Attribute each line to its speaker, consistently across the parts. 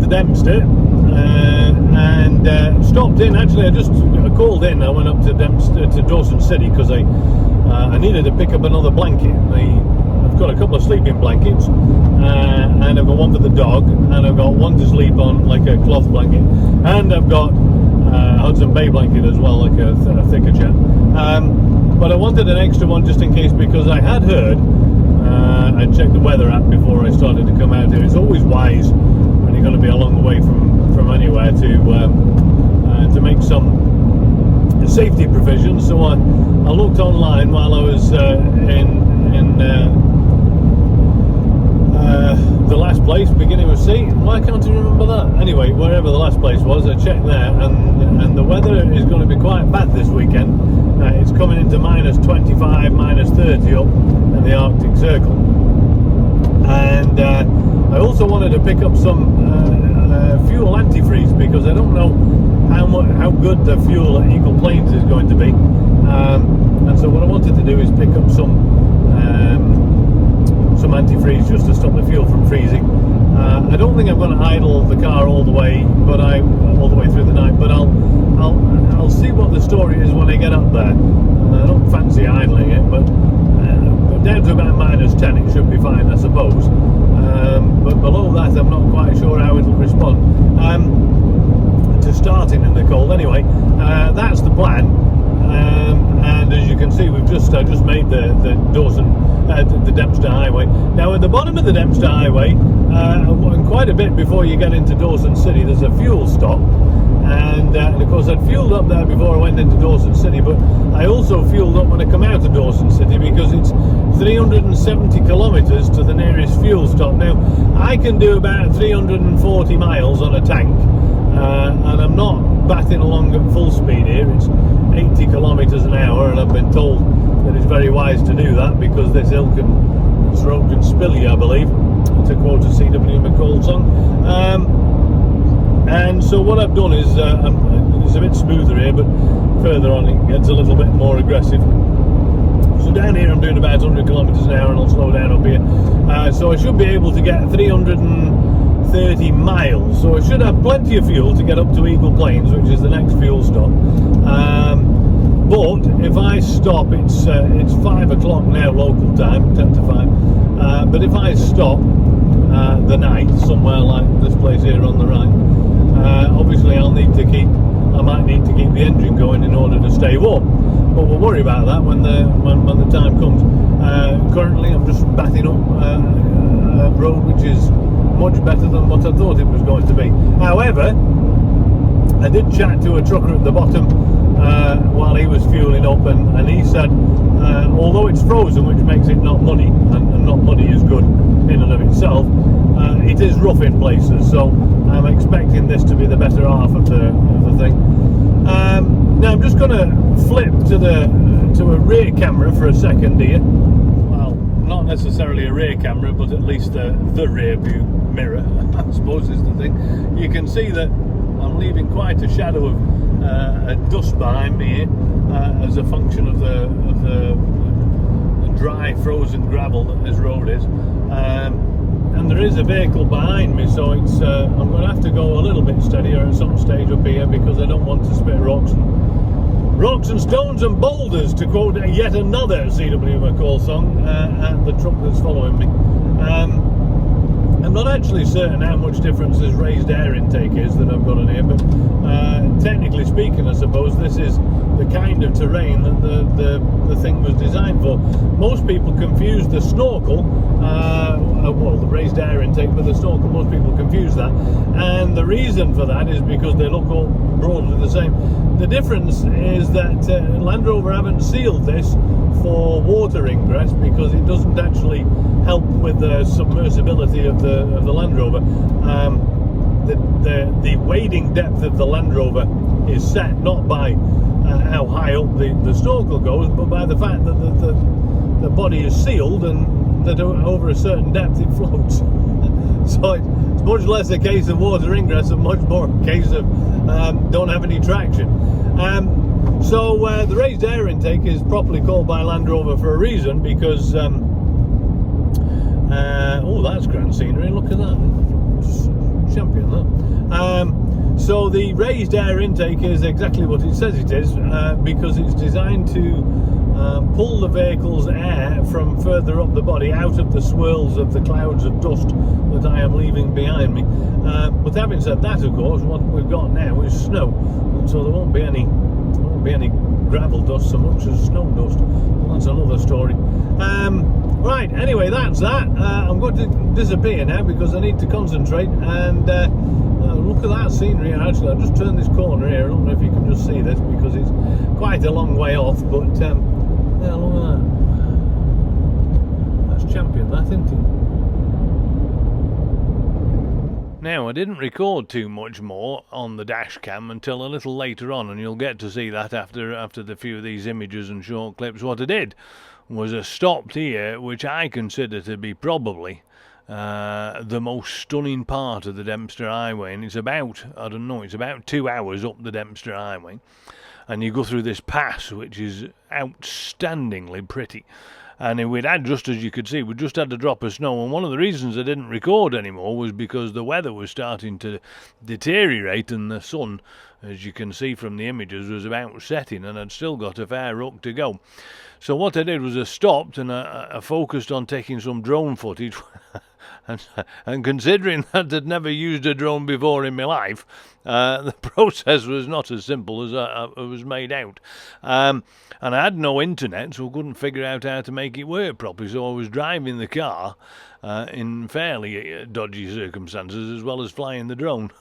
Speaker 1: Dempster and stopped in. Actually, I just called in. I went up to Dempster to Dawson City because I needed to pick up another blanket. I've got a couple of sleeping blankets, and I've got one for the dog, and I've got one to sleep on, like a cloth blanket, and I've got a Hudson Bay blanket as well, like a thicker chap. But I wanted an extra one just in case, because I had heard, I checked the weather app before I started to come out here. It's always wise when you're going to be a long way from anywhere to make some safety provisions. So I looked online while I was in the last place, beginning with C. Why can't I remember that? Anyway, wherever the last place was, I checked there, and the weather is going to be quite bad this weekend. It's coming into minus 25, minus 30 up in the Arctic Circle. And I also wanted to pick up some fuel antifreeze, because I don't know how good the fuel at Eagle Plains is going to be. And so what I wanted to do is pick up some antifreeze just to stop the fuel from freezing. I don't think I'm going to idle the car all the way through the night, but I'll see what the story is when I get up there. I don't fancy idling it, but down to about minus 10 it should be fine, I suppose. But below that I'm not quite sure how it'll respond to starting in the cold. Anyway, that's the plan. And as you can see, I just made the Dempster Highway. Now at the bottom of the Dempster Highway, and quite a bit before you get into Dawson City, there's a fuel stop. And of course I'd fueled up there before I went into Dawson City, but I also fueled up when I come out of Dawson City, because it's 370 kilometres to the nearest fuel stop. Now I can do about 340 miles on a tank, and I'm not batting along at full speed here. It's 80 kilometres an hour, and I've been told that it's very wise to do that, because this throat can spill you, I believe, to quote a C.W. McCall song. And so what I've done is, it's a bit smoother here, but further on it gets a little bit more aggressive. So down here I'm doing about 100 kilometres an hour, and I'll slow down up here. So I should be able to get 330 miles. So I should have plenty of fuel to get up to Eagle Plains, which is the next fuel stop. But if I stop, it's 5 o'clock now local time, 10 to 5. But if I stop the night somewhere like this place here on the right, obviously I might need to keep the engine going in order to stay warm. But we'll worry about that when the time comes. Currently I'm just batting up a road which is much better than what I thought it was going to be. However, I did chat to a trucker at the bottom while he was fueling up, and he said, although it's frozen, which makes it not muddy, and not muddy is good in and of itself, it is rough in places, so I'm expecting this to be the better half of the thing. Now I'm just going to flip to a rear camera for a second here. Well, not necessarily a rear camera, but at least the rear view mirror, I suppose is the thing. You can see that I'm leaving quite a shadow of dust behind me here, as a function of the dry frozen gravel that this road is. And there is a vehicle behind me, so it's I'm going to have to go a little bit steadier at some stage up here, because I don't want to spit rocks and stones and boulders, to quote yet another C.W. McCall song, at the truck that's following me. I'm not actually certain how much difference this raised air intake is that I've got on here, but technically speaking, I suppose this is the kind of terrain that the thing was designed for. Most people confuse the snorkel, well, the raised air intake with the snorkel, most people confuse that, and the reason for that is because they look all broadly the same. The difference is that Land Rover haven't sealed this for water ingress, because it doesn't actually help with the submersibility of the Land Rover. The wading depth of the Land Rover is set not by how high up the snorkel goes, but by the fact that the body is sealed, and that over a certain depth it floats. So it's much less a case of water ingress and much more a case of don't have any traction. So the raised air intake is properly called by Land Rover for a reason, because oh, that's grand scenery, look at that. champion, that. So the raised air intake is exactly what it says it is, because it's designed to pull the vehicle's air from further up the body, out of the swirls of the clouds of dust that I am leaving behind me. But having said that, of course, what we've got now is snow, and so there won't be any gravel dust so much as snow dust. Well, that's another story. Right, anyway, that's that. I'm going to disappear now because I need to concentrate, and look at that scenery. Actually, I'll just turn this corner here. I don't know if you can just see this because it's quite a long way off, but yeah, look at that. That's champion, that, isn't it? Now, I didn't record too much more on the dash cam until a little later on, and you'll get to see that after the few of these images and short clips. What I did was I stopped here, which I consider to be probably the most stunning part of the Dempster Highway, and it's about, I don't know, it's about 2 hours up the Dempster Highway, and you go through this pass which is outstandingly pretty. And we'd had, just as you could see, we just had a drop of snow, and one of the reasons I didn't record anymore was because the weather was starting to deteriorate, and the sun, as you can see from the images, was about setting, and I'd still got a fair ruck to go. So what I did was I stopped and I focused on taking some drone footage. And considering that I'd never used a drone before in my life, the process was not as simple as it was made out. And I had no internet, so I couldn't figure out how to make it work properly. So I was driving the car in fairly dodgy circumstances, as well as flying the drone,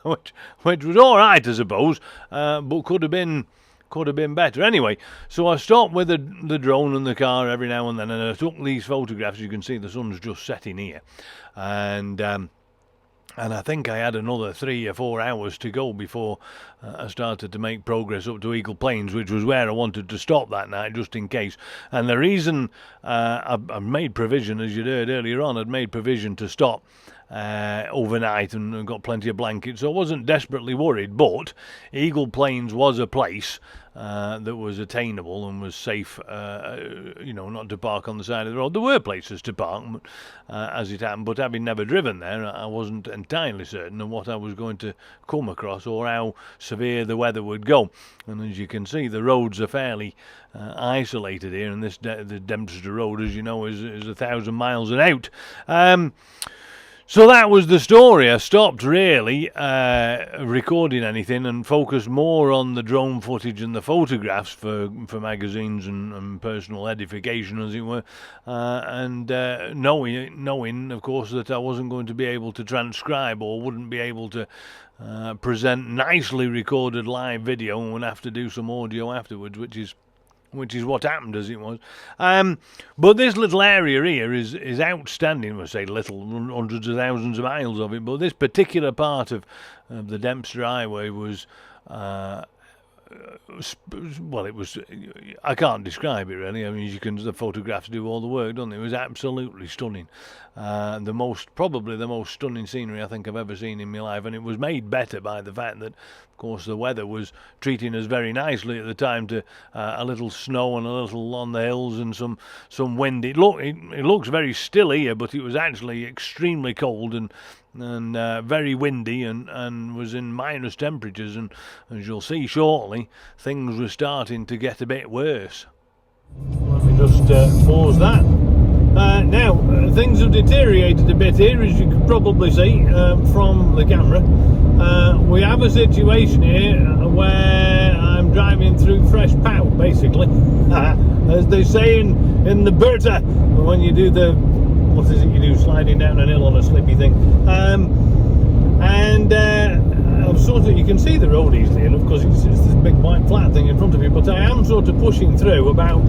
Speaker 1: which was all right, I suppose, but could have been better. Anyway, so I stopped with the drone and the car every now and then, and I took these photographs. You can see the sun's just setting here, and I think I had another 3 or 4 hours to go before I started to make progress up to Eagle Plains, which was where I wanted to stop that night, just in case. And the reason I made provision, as you'd heard earlier on, I'd made provision to stop overnight and got plenty of blankets, so I wasn't desperately worried. But Eagle Plains was a place that was attainable and was safe, not to park on the side of the road. There were places to park, as it happened, but having never driven there, I wasn't entirely certain of what I was going to come across or how severe the weather would go. And as you can see, the roads are fairly isolated here, and the Dempster Road, as you know, is 1,000 miles and out. So that was the story. I stopped really recording anything and focused more on the drone footage and the photographs for magazines and personal edification, as it were, and knowing, of course, that I wasn't going to be able to transcribe or wouldn't be able to present nicely recorded live video and would have to do some audio afterwards, which is what happened, as it was. But this little area here is outstanding. I say little, hundreds of thousands of miles of it, but this particular part of the Dempster Highway was, it was, I can't describe it really. I mean, the photographs do all the work, don't they? It was absolutely stunning. Probably the most stunning scenery I think I've ever seen in my life, and it was made better by the fact that, of course, the weather was treating us very nicely at the time, to a little snow and a little on the hills and some wind. It looks very still here, but it was actually extremely cold and very windy and was in minus temperatures, and as you'll see shortly, things were starting to get a bit worse. Let me just pause that. Now, things have deteriorated a bit here, as you can probably see from the camera. We have a situation here where I'm driving through fresh pow, basically, as they say in the Berta, when you do what is it you do, sliding down an hill on a slippy thing. I'm sort of, you can see the road easily enough because it's this big white flat thing in front of you, but I am sort of pushing through about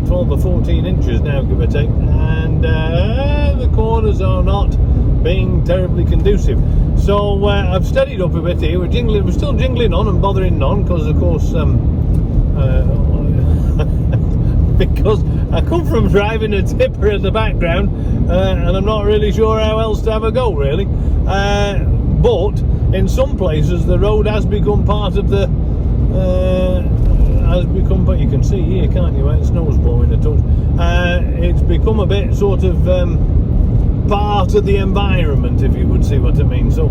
Speaker 1: 12 or 14 inches now, give or take, and the corners are not being terribly conducive. So I've steadied up a bit here. We're still jingling on and bothering none, because of course because I come from driving a tipper in the background, and I'm not really sure how else to have a go, really. But in some places the road has become part of the but you can see here, can't you, where the snow's blowing a touch. It's become a bit sort of part of the environment, if you would see what I mean. So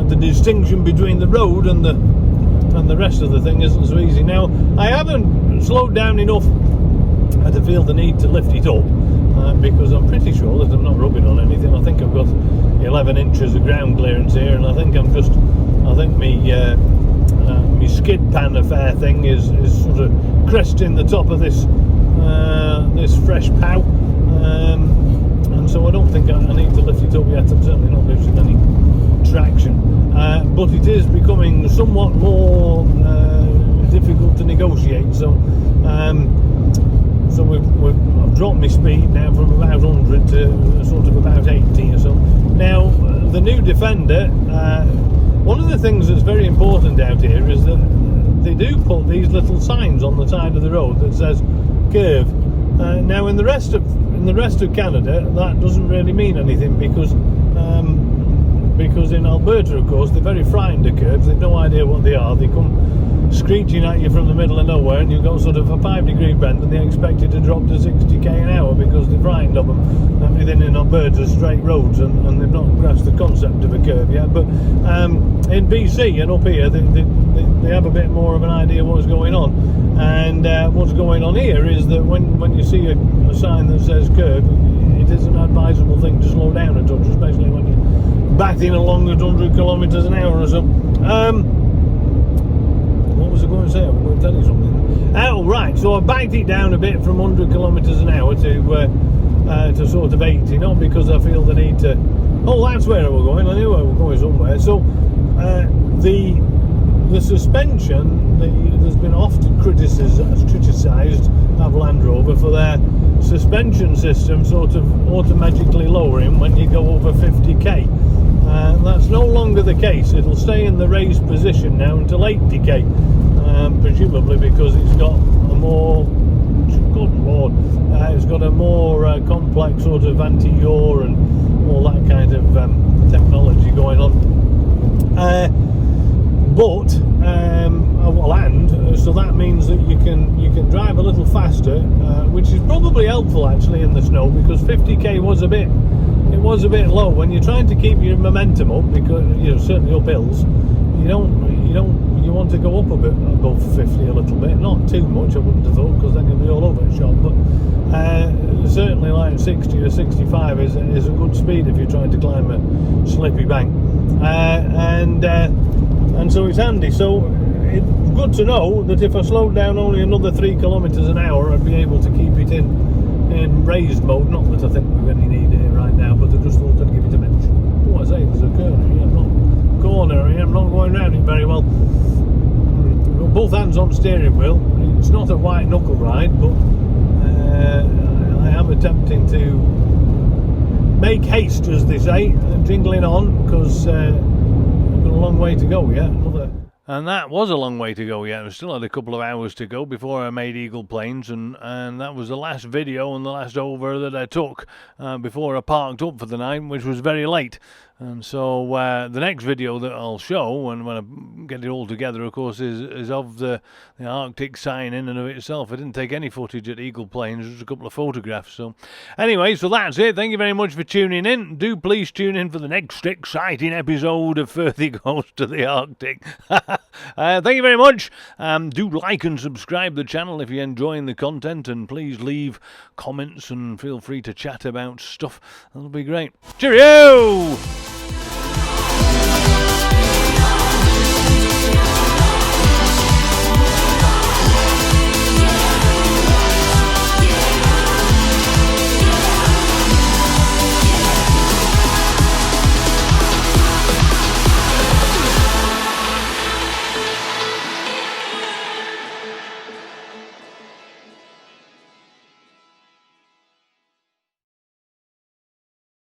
Speaker 1: the distinction between the road and the rest of the thing isn't so easy. Now, I haven't slowed down enough to feel the need to lift it up, because I'm pretty sure that I'm not rubbing on anything. I think I've got 11 inches of ground clearance here, and I think my skid pan affair thing is sort of cresting the top of this fresh pow, and so I don't think I need to lift it up yet. I'm certainly not losing any traction, but it is becoming somewhat more difficult to negotiate. So I've dropped my speed now from about 100 to sort of about 80 or so. Now, the new Defender, one of the things that's very important out here is that they do put these little signs on the side of the road that says curve. Now, in the rest of Canada, that doesn't really mean anything, because in Alberta, of course, they're very frightened of curves. They've no idea what they are. They come screeching at you from the middle of nowhere, and you've got sort of a 5-degree bend, and they expect you to drop to 60k an hour because they're frightened of them. Everything in Alberta is straight roads, and they've not grasped the concept of a curve yet. But in BC and up here, they have a bit more of an idea of what's going on. And what's going on here is that when you see a sign that says curve, it is an advisable thing to slow down a touch, especially when you're batting along at 100 kilometres an hour or so. What was I going to say? I was going to tell you something. Oh, right. So I backed it down a bit from 100 kilometres an hour to sort of 80, not because I feel the need to. Oh, that's where we're going. I knew I was going somewhere. So the suspension, there's been often criticised of Land Rover for their suspension system sort of automatically lowering when you go over 50k. That's no longer the case. It'll stay in the raised position now until 80k, presumably because it's got a more, good lord, it's got a more complex sort of anti-yaw and all that kind of technology going on. So that means that you can drive a little faster, which is probably helpful actually in the snow, because 50k was a bit low when you're trying to keep your momentum up, because certainly up hills, you want to go up a bit above 50 a little bit, not too much I wouldn't have thought, because then you'll be all over the shop, but certainly like 60 or 65 is a good speed if you're trying to climb a slippy bank, and so it's handy. So it's good to know that if I slowed down only another 3 kilometres an hour, I'd be able to keep it in raised mode. Not that I think we really need it right now, but I just thought I'd give it a mention. Oh, I say there's a corner here. I'm not going around it very well. I've got both hands on the steering wheel. It's not a white knuckle ride, but I am attempting to make haste, as they say, jingling on, because I've got a long way to go yet. And that was a long way to go yet. I still had a couple of hours to go before I made Eagle Plains, and that was the last video and the last over that I took before I parked up for the night, which was very late. And so the next video that I'll show, and when I get it all together, of course, is of the Arctic sign in and of itself. I didn't take any footage at Eagle Plains, just a couple of photographs. So anyway, so that's it. Thank you very much for tuning in. Do please tune in for the next exciting episode of Furthy Goes to the Arctic. Thank you very much. Do like and subscribe the channel if you're enjoying the content, and please leave comments and feel free to chat about stuff. That'll be great. Cheerio!